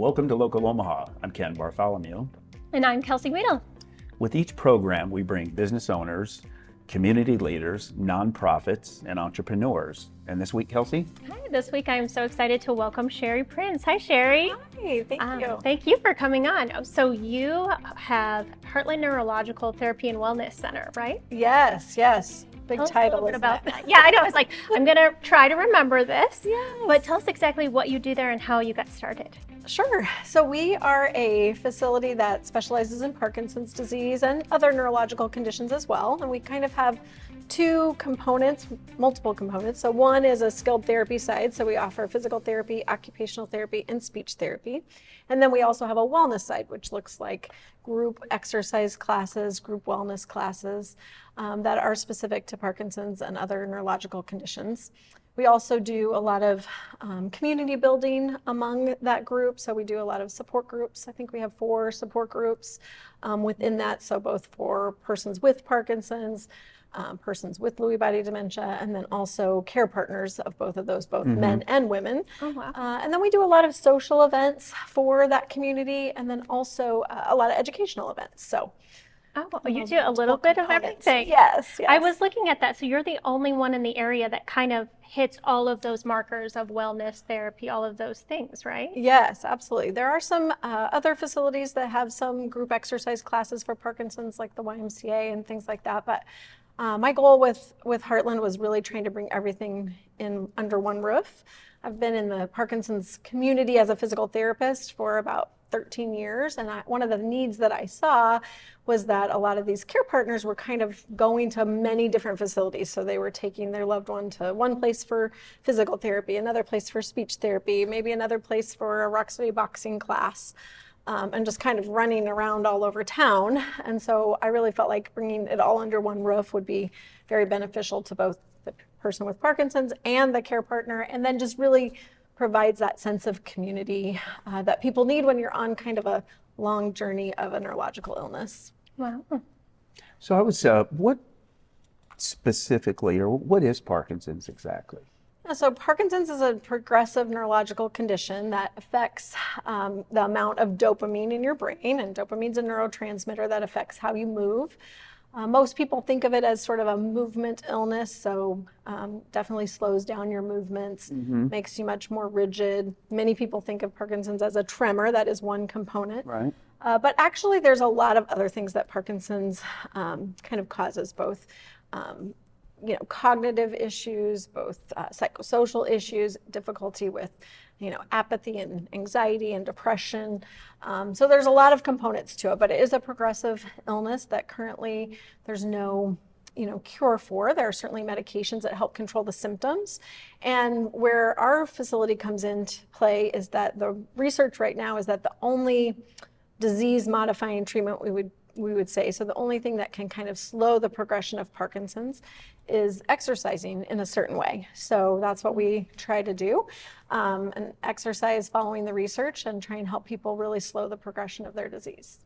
Welcome to Local Omaha. I'm Ken Bartholomew. And I'm Kelsey Wiedel. With each program, we bring business owners, community leaders, nonprofits, and entrepreneurs. And this week, Kelsey? Hi, this week I'm so excited to welcome Cheri Prince. Hi, Cheri. Hi, thank you. Thank you for coming on. So you have Heartland Neurological Therapy and Wellness Center, right? Yes. Big title. A little bit about that. Yeah, I know. I was like, I'm going to try to remember this. Yes. But tell us exactly what you do there and how you got started. Sure. So we are a facility that specializes in Parkinson's disease and other neurological conditions as well. And we kind of have two components, multiple components. So one is a skilled therapy side. So we offer physical therapy, occupational therapy, and speech therapy. And then we also have a wellness side, which looks like group exercise classes, group wellness classes that are specific to Parkinson's and other neurological conditions. We also do a lot of community building among that group. So we do a lot of support groups. I think we have 4 support groups within that. So both for persons with Parkinson's, persons with Lewy body dementia, and then also care partners of both of those, both men and women. Oh, wow. And then we do a lot of social events for that community, and then also a lot of educational events. So. Oh, you do a little bit of everything. Yes. I was looking at that. So you're the only one in the area that kind of hits all of those markers of wellness, therapy, all of those things, right? Yes, absolutely. There are some other facilities that have some group exercise classes for Parkinson's, like the YMCA and things like that. But my goal with Heartland was really trying to bring everything in under one roof. I've been in the Parkinson's community as a physical therapist for about 13 years. And one of the needs that I saw was that a lot of these care partners were kind of going to many different facilities. So they were taking their loved one to one place for physical therapy, another place for speech therapy, maybe another place for a rock steady boxing class, and just kind of running around all over town. And so I really felt like bringing it all under one roof would be very beneficial to both the person with Parkinson's and the care partner, and then just really provides that sense of community that people need when you're on kind of a long journey of a neurological illness. Wow. So I was, what specifically, or what is Parkinson's exactly? So Parkinson's is a progressive neurological condition that affects the amount of dopamine in your brain, and dopamine's a neurotransmitter that affects how you move. Most people think of it as sort of a movement illness, so definitely slows down your movements, makes you much more rigid. Many people think of Parkinson's as a tremor. That is one component. Right. But actually, there's a lot of other things that Parkinson's kind of causes, both cognitive issues, both psychosocial issues, difficulty with apathy and anxiety and depression. So there's a lot of components to it, but it is a progressive illness that currently there's no cure for. There are certainly medications that help control the symptoms. And where our facility comes into play is that the research right now is that the only disease modifying treatment we would say, so the only thing that can kind of slow the progression of Parkinson's is exercising in a certain way. So that's what we try to do, and exercise following the research and try and help people really slow the progression of their disease.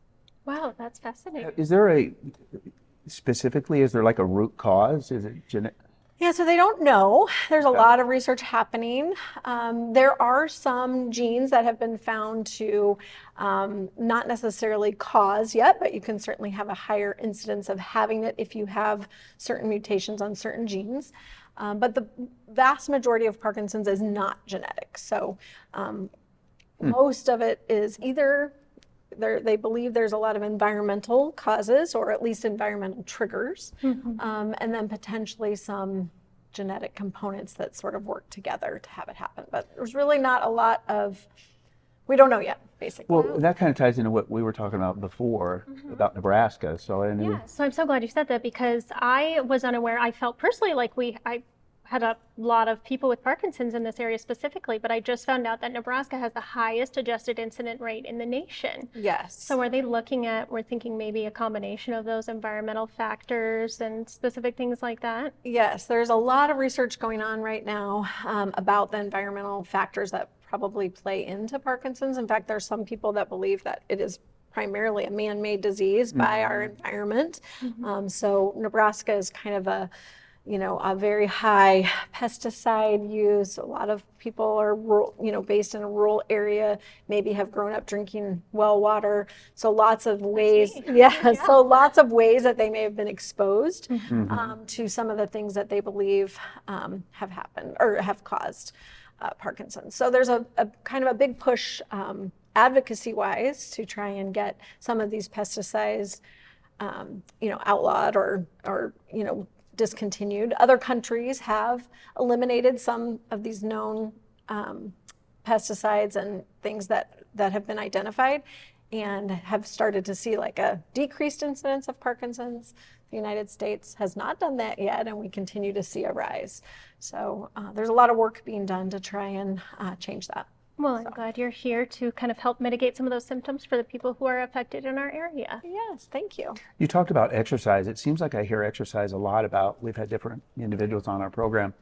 Wow, that's fascinating. Is there is there like a root cause? Is it genetic? Yeah, so they don't know. There's a lot of research happening. There are some genes that have been found to not necessarily cause yet, but you can certainly have a higher incidence of having it if you have certain mutations on certain genes. But the vast majority of Parkinson's is not genetic. So most of it is either they believe there's a lot of environmental causes, or at least environmental triggers, and then potentially some genetic components that sort of work together to have it happen. But there's really not a lot of, we don't know yet, basically. Well, that kind of ties into what we were talking about before about Nebraska. So So I'm so glad you said that, because I was unaware. I felt personally like I had a lot of people with Parkinson's in this area specifically, but I just found out that Nebraska has the highest adjusted incident rate in the nation. Yes. So are they looking at, we're thinking maybe a combination of those environmental factors and specific things like that? Yes, there's a lot of research going on right now about the environmental factors that probably play into Parkinson's. In fact, there's some people that believe that it is primarily a man-made disease by our environment. So Nebraska is kind of a very high pesticide use. A lot of people are rural, based in a rural area, maybe have grown up drinking well water. So lots of ways, so lots of ways that they may have been exposed to some of the things that they believe have happened or have caused Parkinson's. So there's a kind of a big push advocacy-wise to try and get some of these pesticides, outlawed or discontinued. Other countries have eliminated some of these known pesticides and things that have been identified and have started to see like a decreased incidence of Parkinson's. The United States has not done that yet, and we continue to see a rise. So there's a lot of work being done to try and change that. Well, I'm glad you're here to kind of help mitigate some of those symptoms for the people who are affected in our area. Yes, thank you. You talked about exercise. It seems like I hear exercise a lot about. We've had different individuals on our program,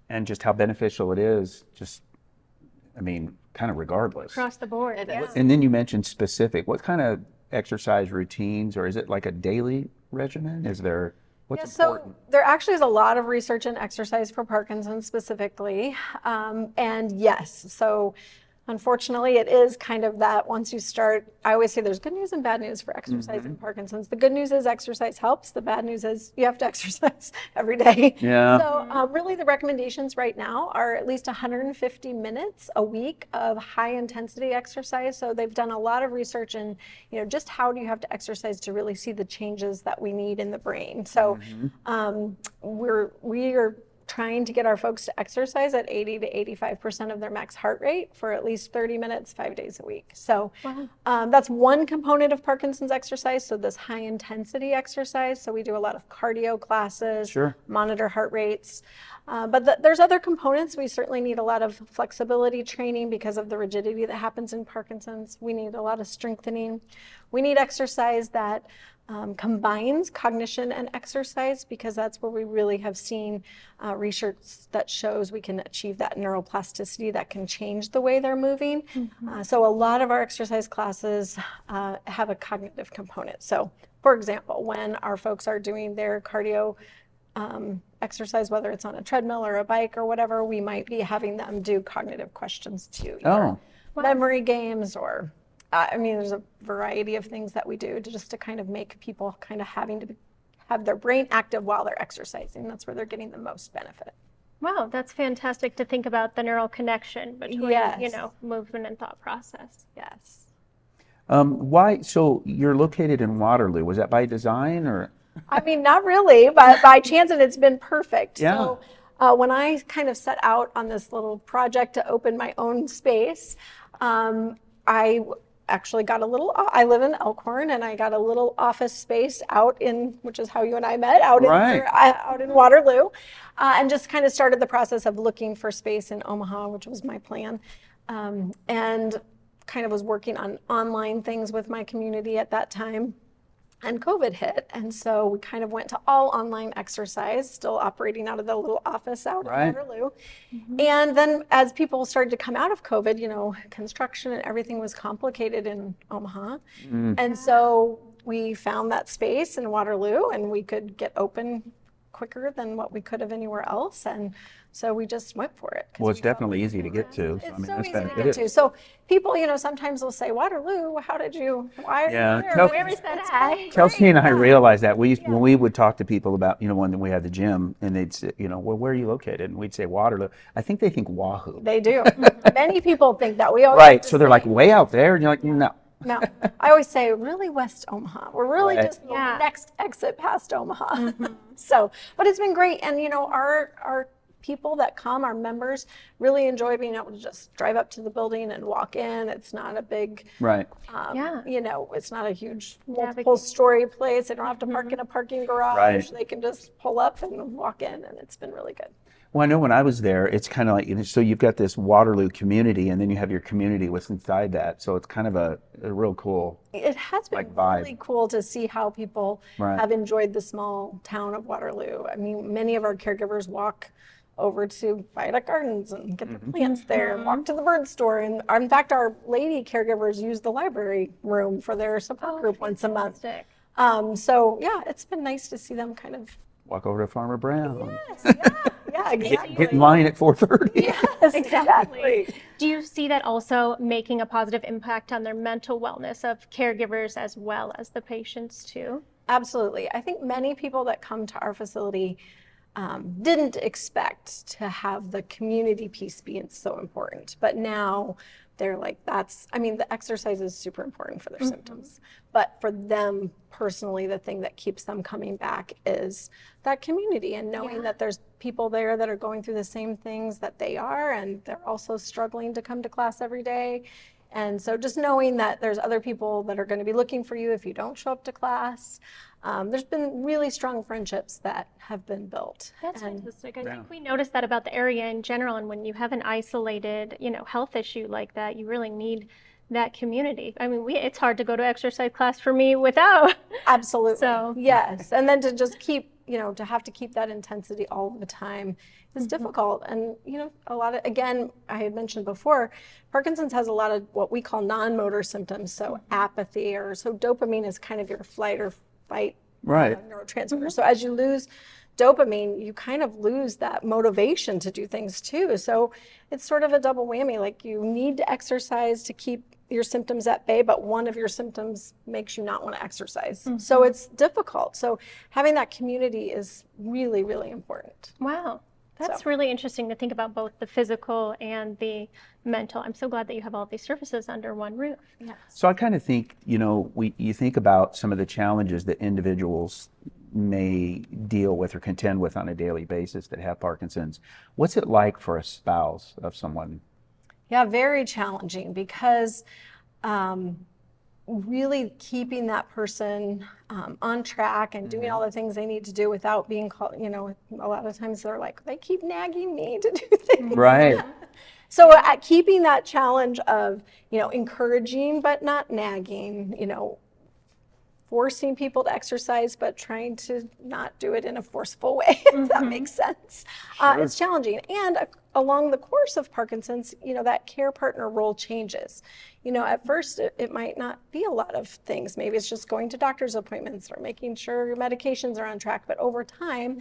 and just how beneficial it is. Kind of regardless. Across the board. And then you mentioned specific. What kind of exercise routines, or is it like a daily regimen? Is there what's important? So there actually is a lot of research in exercise for Parkinson's specifically, and yes, so unfortunately it is kind of that once you start, I always say there's good news and bad news for exercise in Parkinson's. The good news is exercise helps. The bad news is you have to exercise every day. Yeah. So really the recommendations right now are at least 150 minutes a week of high intensity exercise. So they've done a lot of research in, just how do you have to exercise to really see the changes that we need in the brain. So we are trying to get our folks to exercise at 80 to 85% of their max heart rate for at least 30 minutes, 5 days a week. So that's one component of Parkinson's exercise. So this high intensity exercise. So we do a lot of cardio classes, monitor heart rates. But there's other components. We certainly need a lot of flexibility training because of the rigidity that happens in Parkinson's. We need a lot of strengthening. We need exercise that combines cognition and exercise, because that's where we really have seen research that shows we can achieve that neuroplasticity that can change the way they're moving. So a lot of our exercise classes have a cognitive component. So for example, when our folks are doing their cardio exercise, whether it's on a treadmill or a bike or whatever, we might be having them do cognitive questions too. Memory games, or there's a variety of things that we do to kind of make people kind of having to have their brain active while they're exercising. That's where they're getting the most benefit. Wow, that's fantastic to think about the neural connection between, movement and thought process. Yes. Why? So you're located in Waterloo. Was that by design, or? Not really, but by chance, and it's been perfect. Yeah. So when I kind of set out on this little project to open my own space, I actually got I live in Elkhorn, and I got a little office space which is how you and I met, out in Waterloo, and just kind of started the process of looking for space in Omaha, which was my plan, and kind of was working on online things with my community at that time. And COVID hit, and so we kind of went to all online exercise, still operating out of the little office out in Waterloo. And then as people started to come out of COVID, construction and everything was complicated in Omaha. And so we found that space in Waterloo, and we could get open quicker than what we could have anywhere else. And so we just went for it. Well, it's definitely easy to get to. It's so easy to get to. So people, sometimes will say, Waterloo, why are you there? Where is that at? Kelsey and I realized that when we would talk to people about, when we had the gym, and they'd say, well, where are you located? And we'd say Waterloo. I think they think Wahoo. They do. Many people think that. We always so they're like way out there, and you're like, no. No, I always say really West Omaha. We're really just the next exit past Omaha. So, but it's been great. And, our people that come, our members, really enjoy being able to just drive up to the building and walk in. It's not a big, it's not a huge multiple story place. They don't have to park in a parking garage. They can just pull up and walk in, and it's been really good. Well, I know when I was there, it's kind of like, so you've got this Waterloo community, and then you have your community what's inside that. So it's kind of a real cool It has been really cool to see how people have enjoyed the small town of Waterloo. Many of our caregivers walk over to Viaduct Gardens and get the plants there, and walk to the bird store. And in fact, our lady caregivers use the library room for their support group once a month. So yeah, it's been nice to see them kind of Walk over to Farmer Brown. Yes, yeah, exactly. Get in line at 4:30. Yes, exactly. Do you see that also making a positive impact on their mental wellness of caregivers as well as the patients too? Absolutely. I think many people that come to our facility didn't expect to have the community piece being so important, but now they're like, the exercise is super important for their symptoms, but for them personally, the thing that keeps them coming back is that community and knowing that there's people there that are going through the same things that they are, and they're also struggling to come to class every day. And so just knowing that there's other people that are going to be looking for you if you don't show up to class. There's been really strong friendships that have been built. That's fantastic. I think we noticed that about the area in general, and when you have an isolated, health issue like that, you really need that community. I mean, it's hard to go to exercise class for me without. Absolutely. So yes, and then to just keep, to have to keep that intensity all the time is difficult. And, a lot of, again, I had mentioned before, Parkinson's has a lot of what we call non-motor symptoms. So apathy, so dopamine is kind of your flight or fight neurotransmitter. So as you lose dopamine, you kind of lose that motivation to do things too. So it's sort of a double whammy. Like, you need to exercise to keep your symptoms at bay, but one of your symptoms makes you not want to exercise. So it's difficult. So having that community is really, really important. Wow. That's really interesting to think about both the physical and the mental. I'm so glad that you have all these services under one roof. Yes. So I kind of think, you think about some of the challenges that individuals may deal with or contend with on a daily basis that have Parkinson's. What's it like for a spouse of someone? Yeah, very challenging, because really keeping that person on track and doing all the things they need to do without being called, a lot of times they're like, they keep nagging me to do things. Right. So keeping that challenge of, encouraging but not nagging, forcing people to exercise but trying to not do it in a forceful way, if that makes sense. It's challenging. And along the course of Parkinson's, that care partner role changes. At first it might not be a lot of things. Maybe it's just going to doctor's appointments or making sure your medications are on track, but over time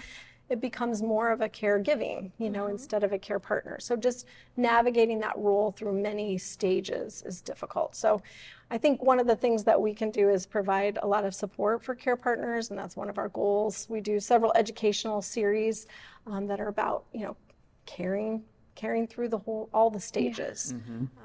it becomes more of a caregiving, instead of a care partner. So just navigating that role through many stages is difficult. So I think one of the things that we can do is provide a lot of support for care partners, and that's one of our goals. We do several educational series that are about, caring through all the stages,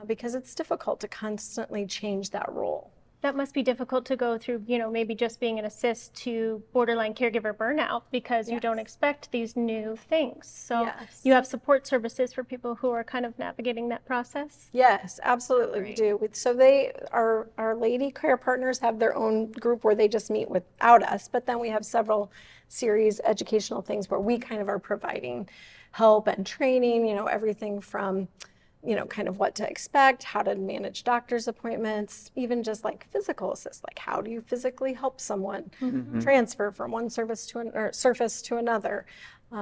because it's difficult to constantly change that role. That must be difficult to go through, maybe just being an assist to borderline caregiver burnout, because you don't expect these new things. So you have support services for people who are kind of navigating that process? Yes, absolutely, we do. So our lady care partners have their own group where they just meet without us, but then we have several series, educational things where we kind of are providing help and training, everything from kind of what to expect, how to manage doctor's appointments, even just like physical assist, like how do you physically help someone transfer from one surface to another.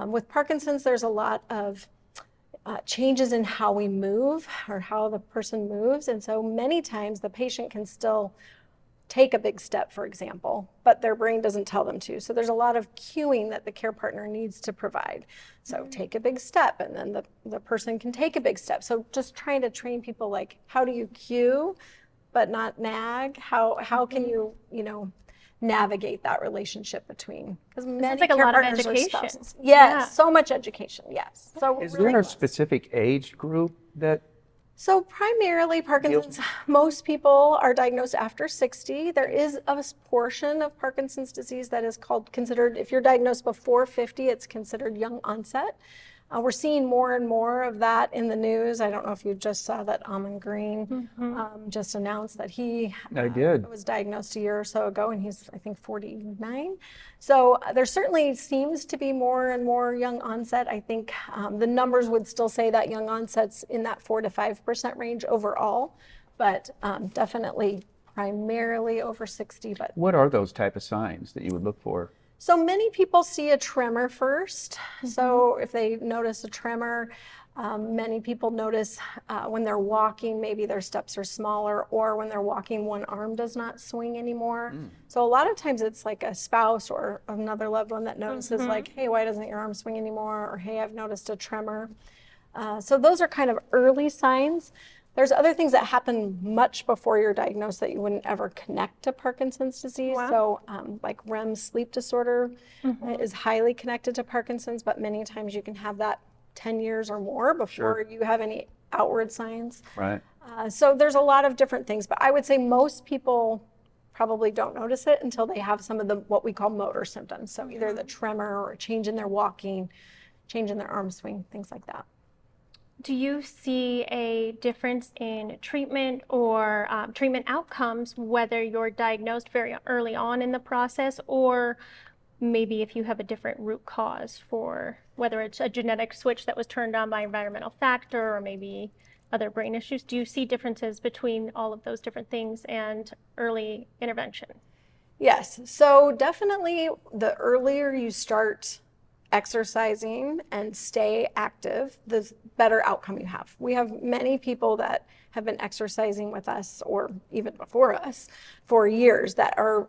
With Parkinson's, there's a lot of changes in how we move or how the person moves. And so many times the patient can still take a big step, for example, but their brain doesn't tell them to. So there's a lot of cueing that the care partner needs to provide. So take a big step, and then the person can take a big step. So just trying to train people, like, how do you cue but not nag? How can you, navigate that relationship between, because many like a care lot of partners are education. spouses. Yes, so much education, yes. So Is really there a specific age group that? So primarily Parkinson's, most people are diagnosed after 60. There is a portion of Parkinson's disease that is considered, if you're diagnosed before 50, it's considered young onset. We're seeing more and more of that in the news. I don't know if you just saw that Amon Green just announced that he was diagnosed a year or so ago, and he's, I think, 49. So there certainly seems to be more and more young onset. I think the numbers would still say that young onset's in that 4 to 5% range overall, but definitely primarily over 60. But what are those type of signs that you would look for? So many people see a tremor first. So if they notice a tremor, many people notice when they're walking, maybe their steps are smaller, or when they're walking, one arm does not swing anymore. So a lot of times it's like a spouse or another loved one that notices like, hey, why doesn't your arm swing anymore? Or hey, I've noticed a tremor. So those are kind of early signs. There's other things that happen much before you're diagnosed that you wouldn't ever connect to Parkinson's disease. Wow. So like REM sleep disorder is highly connected to Parkinson's, but many times you can have that 10 years or more before you have any outward signs. Right. So there's a lot of different things, but I would say most people probably don't notice it until they have some of the what we call motor symptoms. So either the tremor or a change in their walking, change in their arm swing, things like that. Do you see a difference in treatment or treatment outcomes, whether you're diagnosed very early on in the process, or maybe if you have a different root cause for whether it's a genetic switch that was turned on by environmental factor or maybe other brain issues? Do you see differences between all of those different things and early intervention? Yes, so definitely the earlier you start exercising and stay active, the better outcome you have. We have many people that have been exercising with us or even before us for years that are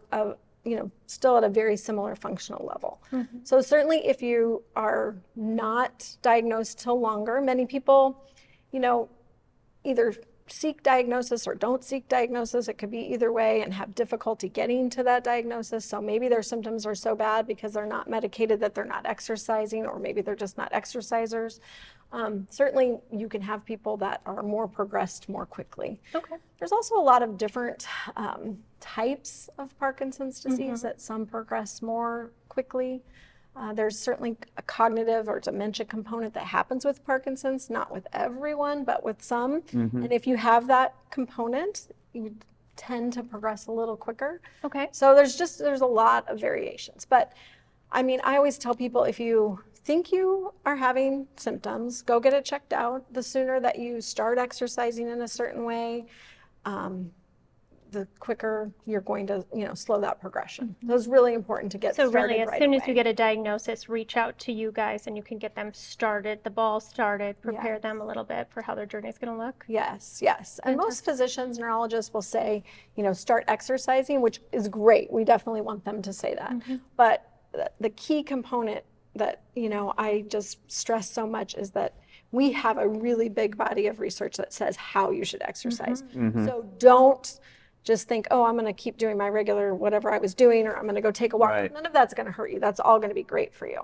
still at a very similar functional level. So certainly if you are not diagnosed till longer, many people, either seek diagnosis or don't seek diagnosis. It could be either way and have difficulty getting to that diagnosis. So maybe their symptoms are so bad because they're not medicated that they're not exercising, or maybe they're just not exercisers. Certainly you can have people that are more progressed more quickly. Okay. There's also a lot of different types of Parkinson's disease that some progress more quickly. There's certainly a cognitive or dementia component that happens with Parkinson's, not with everyone, but with some. And if you have that component, you tend to progress a little quicker. Okay. So there's a lot of variations. But I mean, I always tell people, if you think you are having symptoms, go get it checked out. The sooner that you start exercising in a certain way, the quicker you're going to, slow that progression. So it's really important to get started right away. So really, as soon as you get a diagnosis, reach out to you guys and you can get them started, the ball started, prepare them a little bit for how their journey is going to look. Yes. And most physicians, neurologists will say, start exercising, which is great. We definitely want them to say that. But the key component that, I just stress so much is that we have a really big body of research that says how you should exercise. So don't just think, oh, I'm going to keep doing my regular whatever I was doing, or I'm going to go take a walk. Right. None of that's going to hurt you. That's all going to be great for you.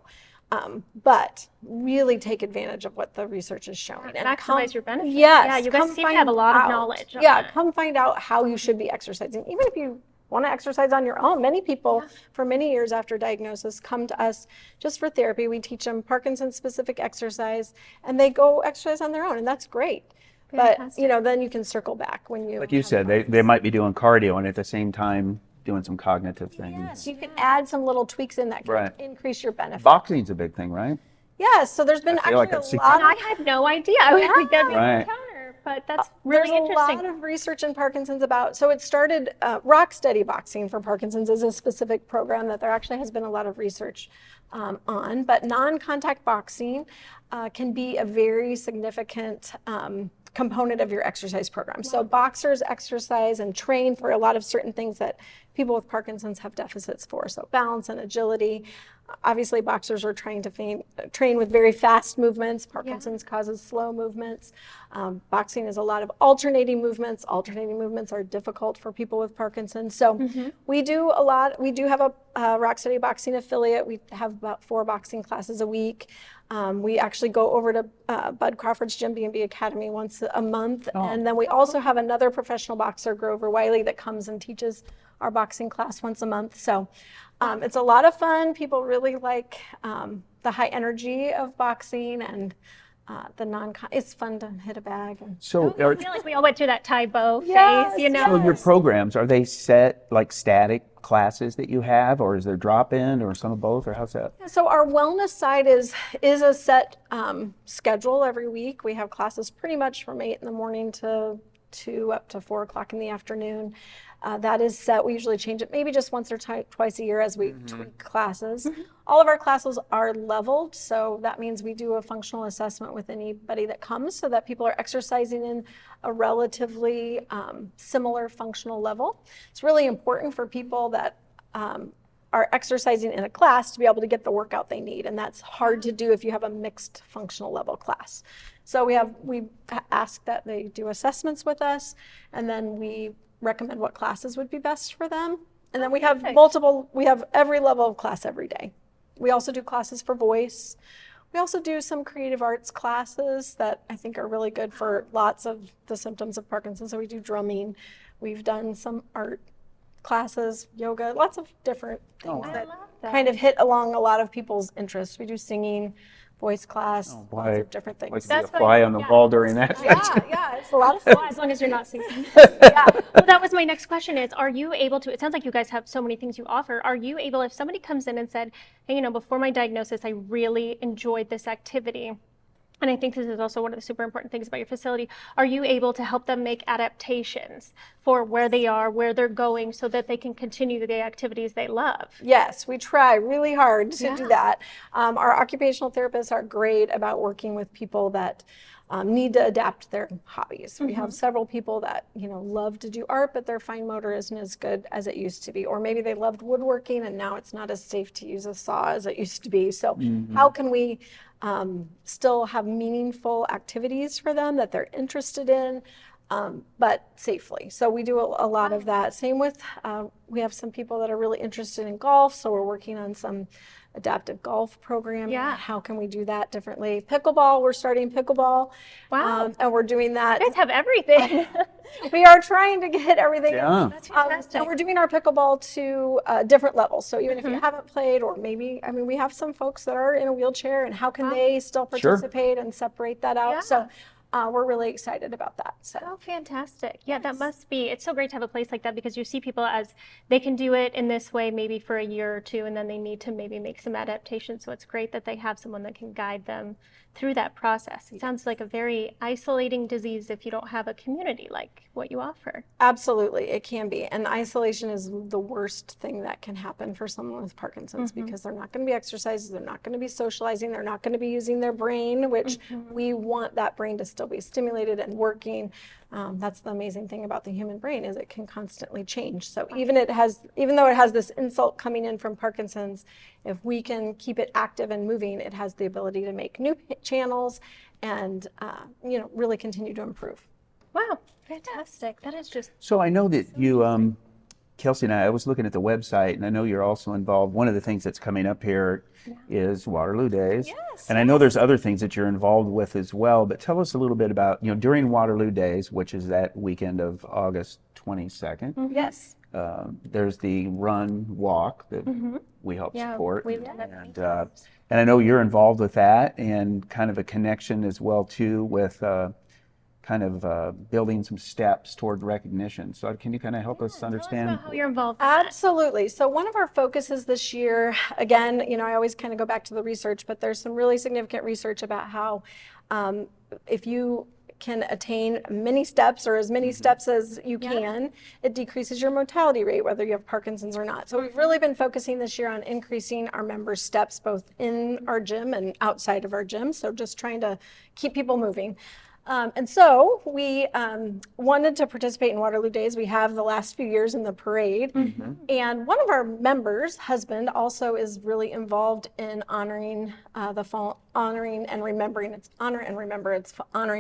But really take advantage of what the research is showing. And maximize your benefits. Yes. Yeah, you guys seem to have a lot of knowledge. Come find out how you should be exercising. Even if you want to exercise on your own. Many people for many years after diagnosis come to us just for therapy. We teach them Parkinson's specific exercise and they go exercise on their own, and that's great. Fantastic. But then you can circle back when you, like you said, they might be doing cardio and at the same time doing some cognitive things. Yes, you can add some little tweaks in that can increase your benefit. Boxing's a big thing, right? Yes, so there's been actually like a I've lot. And I had no idea. I was like, that'd be Right. a counter, but that's really There's interesting. a lot of research in Parkinson's about, so it started, Rock Steady Boxing for Parkinson's is a specific program that there actually has been a lot of research on, but non-contact boxing can be a very significant component of your exercise program. So boxers exercise and train for a lot of certain things that people with Parkinson's have deficits for. So balance and agility. Obviously, boxers are trying to train with very fast movements. Parkinson's causes slow movements. Boxing is a lot of alternating movements. Alternating movements are difficult for people with Parkinson's. So we do a lot. We do have a Rock Steady Boxing affiliate. We have about 4 boxing classes a week. We actually go over to Bud Crawford's Gym B&B Academy once a month. And then we also have another professional boxer, Grover Wiley, that comes and teaches our boxing class once a month. So it's a lot of fun. People really like the high energy of boxing and it's fun to hit a bag. So, I feel like we all went through that Tae-Bo Yes, phase, so your programs, are they set like static classes that you have, or is there drop-in, or some of both, or how's that? So our wellness side is a set schedule every week. We have classes pretty much from 8 in the morning to 2 up to 4 o'clock in the afternoon. That is set. We usually change it maybe just once or twice a year as we tweak classes. All of our classes are leveled, so that means we do a functional assessment with anybody that comes so that people are exercising in a relatively similar functional level. It's really important for people that are exercising in a class to be able to get the workout they need, and that's hard to do if you have a mixed functional level class. So we ask that they do assessments with us, and then we recommend what classes would be best for them. And then we have we have every level of class every day. We also do classes for voice. We also do some creative arts classes that I think are really good for lots of the symptoms of Parkinson's. So we do drumming. We've done some art classes, yoga, lots of different things that kind of hit along a lot of people's interests. We do singing, voice class, lots of different things. Like to be a fly on the wall during that. Yeah, it's a lot of fun. As long as you're not singing. Well, that was my next question is, are you able to, it sounds like you guys have so many things you offer. Are you able, if somebody comes in and said, hey, you know, before my diagnosis, I really enjoyed this activity, and I think this is also one of the super important things about your facility, are you able to help them make adaptations for where they are, where they're going, so that they can continue the activities they love? Yes, we try really hard to do that. Our occupational therapists are great about working with people that need to adapt their hobbies. We have several people that, you know, love to do art, but their fine motor isn't as good as it used to be. Or maybe they loved woodworking and now it's not as safe to use a saw as it used to be. So how can we still have meaningful activities for them that they're interested in, but safely? So we do a lot of that. Same with, we have some people that are really interested in golf, so we're working on some adaptive golf program. How can we do that differently? Pickleball, we're starting pickleball. Wow. And we're doing that. You guys have everything. We are trying to get everything. That's fantastic. And we're doing our pickleball to different levels. So even if you haven't played, or maybe, I mean, we have some folks that are in a wheelchair, and how can they still participate and separate that out? So we're really excited about that. So. Oh, fantastic. Yeah, that must be, it's so great to have a place like that, because you see people as they can do it in this way maybe for a year or two, and then they need to maybe make some adaptations. So it's great that they have someone that can guide them through that process. It sounds like a very isolating disease if you don't have a community like what you offer. Absolutely, it can be. And isolation is the worst thing that can happen for someone with Parkinson's, because they're not going to be exercising, they're not going to be socializing, they're not going to be using their brain, which we want that brain to still be stimulated and working. That's the amazing thing about the human brain, is it can constantly change. So even though it has this insult coming in from Parkinson's, if we can keep it active and moving, it has the ability to make new channels and you know, really continue to improve. Wow, fantastic. That is just So I know that you, Kelsey and I was looking at the website, and I know you're also involved. One of the things that's coming up here is Waterloo Days. And I know there's other things that you're involved with as well, but tell us a little bit about, you know, during Waterloo Days, which is that weekend of August 22nd. Yes. There's the run walk that we help support. We've done that many and I know you're involved with that, and kind of a connection as well too with kind of building some steps toward recognition. So can you kind of help us understand? Tell us about how you're involved in that. Absolutely. So one of our focuses this year, again, you know, I always kind of go back to the research, but there's some really significant research about how if you can attain many steps, or as many steps as you can, it decreases your mortality rate, whether you have Parkinson's or not. So we've really been focusing this year on increasing our members' steps, both in our gym and outside of our gym. So just trying to keep people moving. And so we wanted to participate in Waterloo Days. We have the last few years in the parade. And one of our members' husband also is really involved in honoring honoring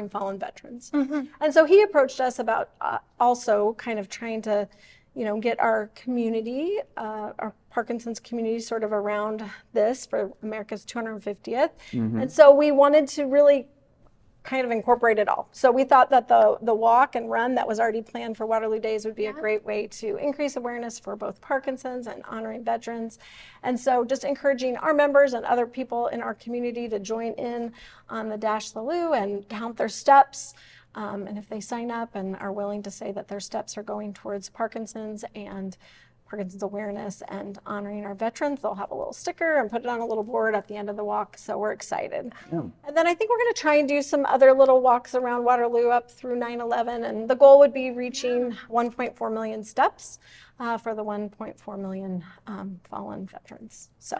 fallen veterans. And so he approached us about also kind of trying to, you know, get our community, our Parkinson's community, sort of around this for America's 250th. And so we wanted to really kind of incorporate it all. So we thought that the walk and run that was already planned for Waterloo Days would be a great way to increase awareness for both Parkinson's and honoring veterans. And so just encouraging our members and other people in our community to join in on the Dash the Loo and count their steps. And if they sign up and are willing to say that their steps are going towards Parkinson's and Parkinson's awareness and honoring our veterans. They'll have a little sticker and put it on a little board at the end of the walk. So we're excited. Yeah. And then I think we're going to try and do some other little walks around Waterloo up through 9/11. And the goal would be reaching 1.4 million steps for the 1.4 million fallen veterans. So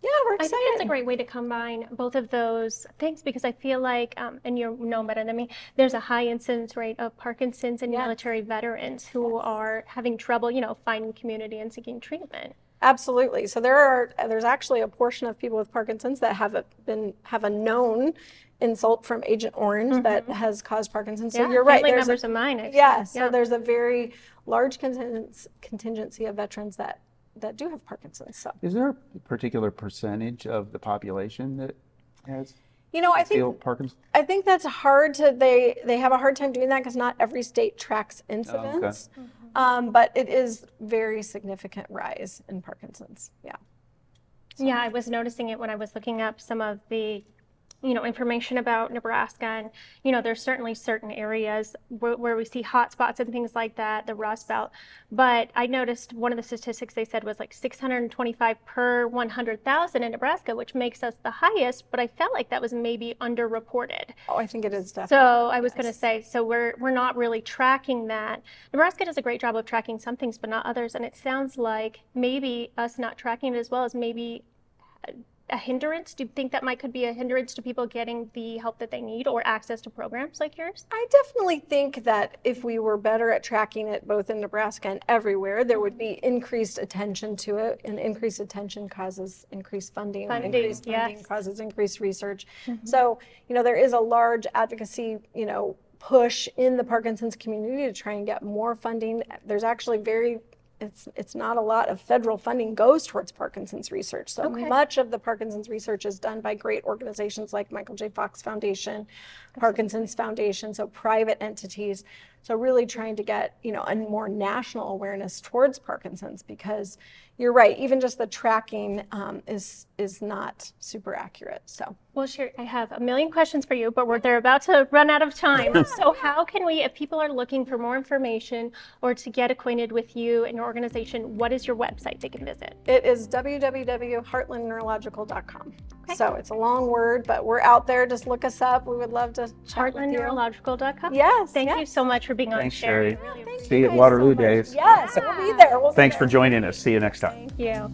yeah, we're I excited. think that's a great way to combine both of those things, because I feel like, and you know better than me, there's a high incidence rate of Parkinson's in Yes. military veterans who are having trouble, finding community and seeking treatment. Absolutely. So there's actually a portion of people with Parkinson's that have a known insult from Agent Orange that has caused Parkinson's. So Yeah, you're right. family There's members of mine, actually. yeah. So there's a very large contingency of veterans that do have Parkinson's. So Is there a particular percentage of the population that has I think that's hard to they have a hard time doing that because not every state tracks incidents. But it is very significant rise in Parkinson's. Yeah. Yeah, I was noticing it when I was looking up some of the, information about Nebraska, and, there's certainly certain areas where we see hot spots and things like that, the Rust Belt. But I noticed one of the statistics they said was like 625 per 100,000 in Nebraska, which makes us the highest, but I felt like that was maybe underreported. Oh, I think it is definitely. So I was going to say, so we're not really tracking that. Nebraska does a great job of tracking some things, but not others. And it sounds like maybe us not tracking it as well as maybe a hindrance. Do you think that could be a hindrance to people getting the help that they need or access to programs like yours? I definitely think that if we were better at tracking it both in Nebraska and everywhere, there would be increased attention to it, and increased attention causes increased funding. And increased funding causes increased research. So, there is a large advocacy, push in the Parkinson's community to try and get more funding. There's actually it's not a lot of federal funding goes towards Parkinson's research. So much of the Parkinson's research is done by great organizations like Michael J. Fox Foundation, Parkinson's Foundation, so private entities. So really trying to get, a more national awareness towards Parkinson's, because you're right, even just the tracking is not super accurate. So. Well, Cheri, I have a million questions for you, but they're about to run out of time. So how can we, if people are looking for more information or to get acquainted with you and your organization, what is your website they can visit? It is www.heartlandneurological.com. Okay. So it's a long word, but we're out there. Just look us up. We would love to chat with you. Heartlandneurological.com? Yes. Thank you so much for being on, Thanks, Cheri. Cheri. Really See you at Waterloo Days. Yes, we'll be there. Thanks for joining us. See you next time. Thank you.